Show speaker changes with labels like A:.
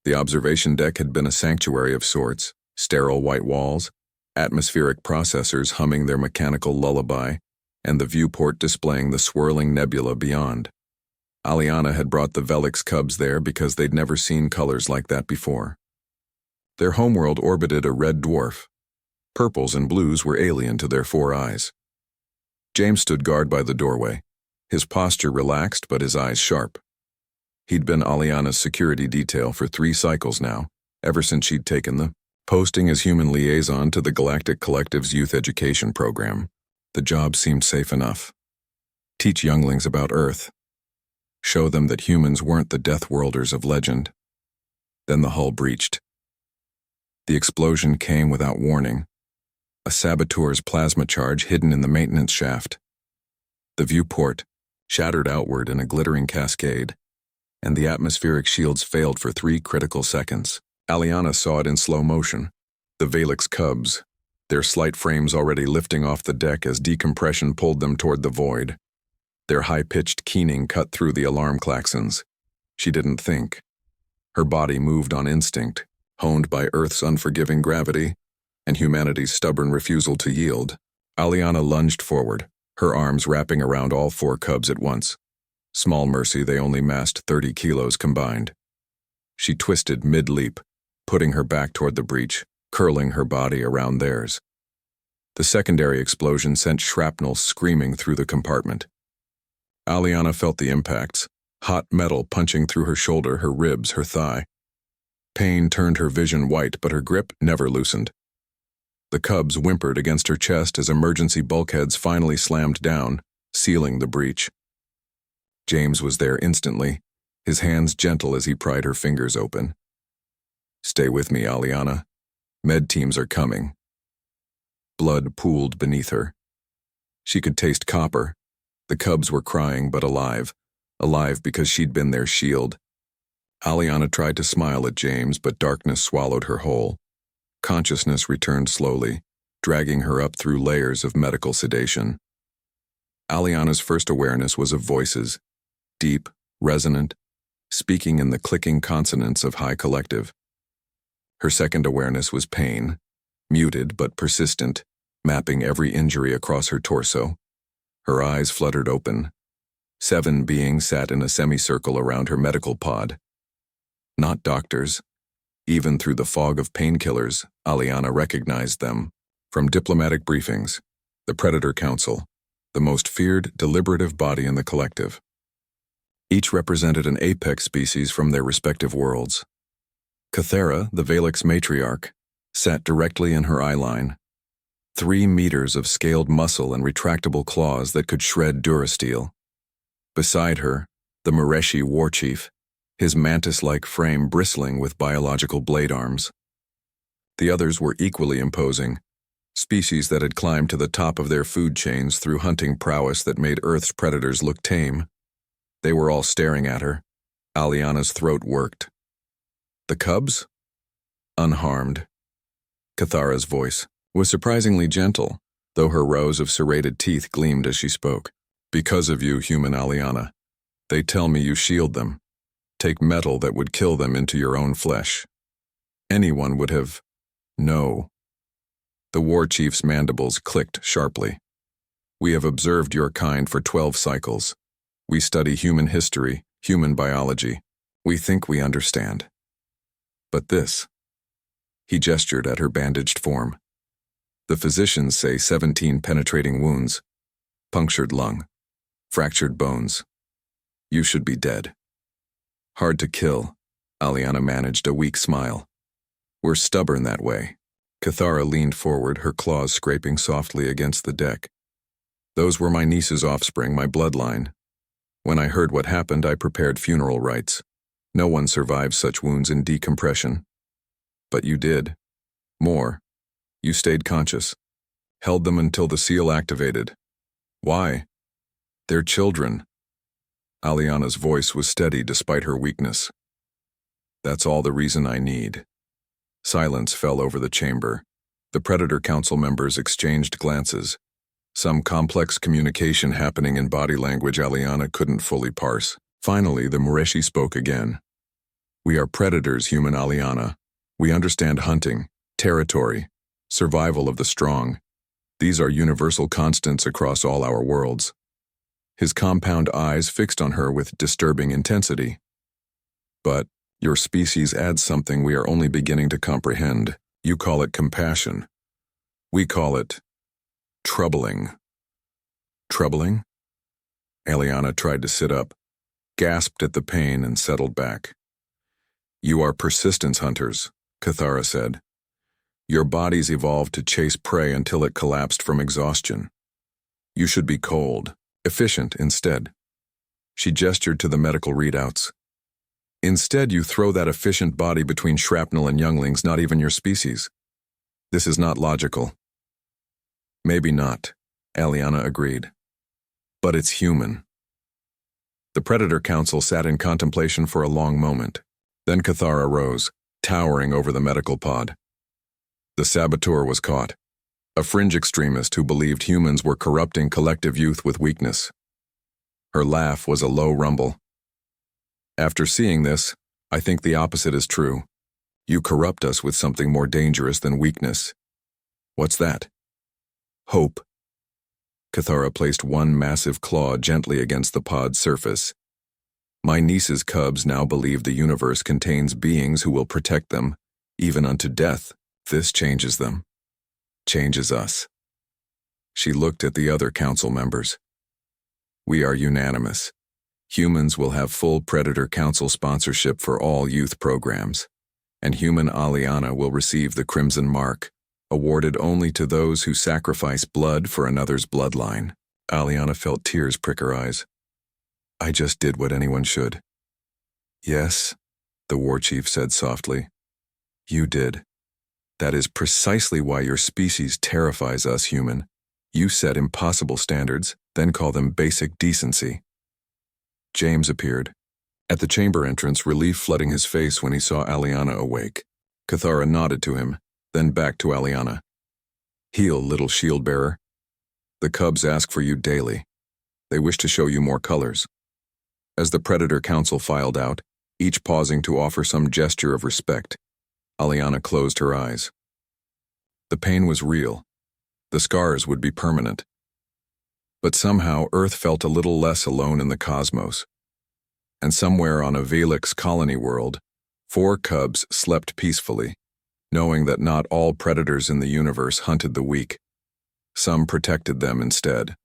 A: The observation deck had been a sanctuary of sorts, sterile white walls, atmospheric processors humming their mechanical lullaby, and the viewport displaying the swirling nebula beyond. Aliana had brought the Velix cubs there because they'd never seen colors like that before. Their homeworld orbited a red dwarf. Purples and blues were alien to their four eyes. James stood guard by the doorway, his posture relaxed but his eyes sharp. He'd been Aliana's security detail for 3 cycles now, ever since she'd taken the posting as human liaison to the Galactic Collective's youth education program. The job seemed safe enough. Teach younglings about Earth. Show them that humans weren't the death worlders of legend. Then the hull breached. The explosion came without warning, a saboteur's plasma charge hidden in the maintenance shaft. The viewport shattered outward in a glittering cascade, and the atmospheric shields failed for 3 critical seconds. Aliana saw it in slow motion. The Velix cubs, their slight frames already lifting off the deck as decompression pulled them toward the void. Their high-pitched keening cut through the alarm klaxons. She didn't think. Her body moved on instinct, honed by Earth's unforgiving gravity and humanity's stubborn refusal to yield. Aliana lunged forward, her arms wrapping around all 4 cubs at once. Small mercy they only massed 30 kilos combined. She twisted mid-leap, putting her back toward the breach, curling her body around theirs. The secondary explosion sent shrapnel screaming through the compartment. Aliana felt the impacts, hot metal punching through her shoulder, her ribs, her thigh. Pain turned her vision white, but her grip never loosened. The cubs whimpered against her chest as emergency bulkheads finally slammed down, sealing the breach. James was there instantly, his hands gentle as he pried her fingers open. "Stay with me, Aliana. Med teams are coming." Blood pooled beneath her. She could taste copper. The cubs were crying but alive because she'd been their shield. Aliana tried to smile at James, but darkness swallowed her whole. Consciousness returned slowly, dragging her up through layers of medical sedation. Aliana's first awareness was of voices, deep, resonant, speaking in the clicking consonants of high collective. Her second awareness was pain, muted but persistent, mapping every injury across her torso. Her eyes fluttered open. 7 beings sat in a semicircle around her medical pod. Not doctors. Even through the fog of painkillers, Aliana recognized them. From diplomatic briefings, the Predator Council, the most feared deliberative body in the collective. Each represented an apex species from their respective worlds. Cathera, the Velix matriarch, sat directly in her eyeline. 3 meters of scaled muscle and retractable claws that could shred durasteel. Beside her, the Mareshi war chief, his mantis-like frame bristling with biological blade arms. The others were equally imposing, species that had climbed to the top of their food chains through hunting prowess that made Earth's predators look tame. They were all staring at her. Aliana's throat worked. The cubs? Unharmed. Cathara's voice was surprisingly gentle, though her rows of serrated teeth gleamed as she spoke. "Because of you, human Aliana. They tell me you shield them. Take metal that would kill them into your own flesh. Anyone would have... No." The war chief's mandibles clicked sharply. "We have observed your kind for 12 cycles. We study human history, human biology. We think we understand. But this..." He gestured at her bandaged form. "The physicians say 17 penetrating wounds, punctured lung, fractured bones. You should be dead." "Hard to kill," Aliana managed a weak smile. "We're stubborn that way." Cathara leaned forward, her claws scraping softly against the deck. "Those were my niece's offspring, my bloodline. When I heard what happened, I prepared funeral rites. No one survives such wounds in decompression. But you did. More. You stayed conscious. Held them until the seal activated. Why? They're children." Aliana's voice was steady despite her weakness. "That's all the reason I need." Silence fell over the chamber. The Predator Council members exchanged glances. Some complex communication happening in body language Aliana couldn't fully parse. Finally, the Mareshi spoke again. We are predators, human Aliana. We understand hunting, territory, survival of the strong. These are universal constants across all our worlds. His compound eyes fixed on her with disturbing intensity. But your species adds something we are only beginning to comprehend. You call it compassion. We call it troubling. Troubling? Aliana tried to sit up, gasped at the pain, and settled back. You are persistence hunters, Cathara said. Your bodies evolved to chase prey until it collapsed from exhaustion. You should be cold, efficient instead. She gestured to the medical readouts. Instead, you throw that efficient body between shrapnel and younglings, not even your species. This is not logical. Maybe not, Aliana agreed. But it's human. The Predator Council sat in contemplation for a long moment. Then Cathara rose, towering over the medical pod. The saboteur was caught, a fringe extremist who believed humans were corrupting collective youth with weakness. Her laugh was a low rumble. After seeing this, I think the opposite is true. You corrupt us with something more dangerous than weakness. What's that? Hope. Cathara placed one massive claw gently against the pod's surface. My niece's cubs now believe the universe contains beings who will protect them, even unto death. This changes them. Changes us. She looked at the other council members. We are unanimous. Humans will have full Predator Council sponsorship for all youth programs, and human Aliana will receive the Crimson Mark, awarded only to those who sacrifice blood for another's bloodline. Aliana felt tears prick her eyes. I just did what anyone should. Yes, the war chief said softly. You did. That is precisely why your species terrifies us, human. You set impossible standards, then call them basic decency. James appeared. At the chamber entrance, relief flooding his face when he saw Aliana awake. Cathara nodded to him, then back to Aliana. Heal, little shield-bearer. The cubs ask for you daily. They wish to show you more colors. As the Predator Council filed out, each pausing to offer some gesture of respect, Aliana closed her eyes. The pain was real. The scars would be permanent. But somehow Earth felt a little less alone in the cosmos. And somewhere on a Velix colony world, 4 cubs slept peacefully, knowing that not all predators in the universe hunted the weak. Some protected them instead.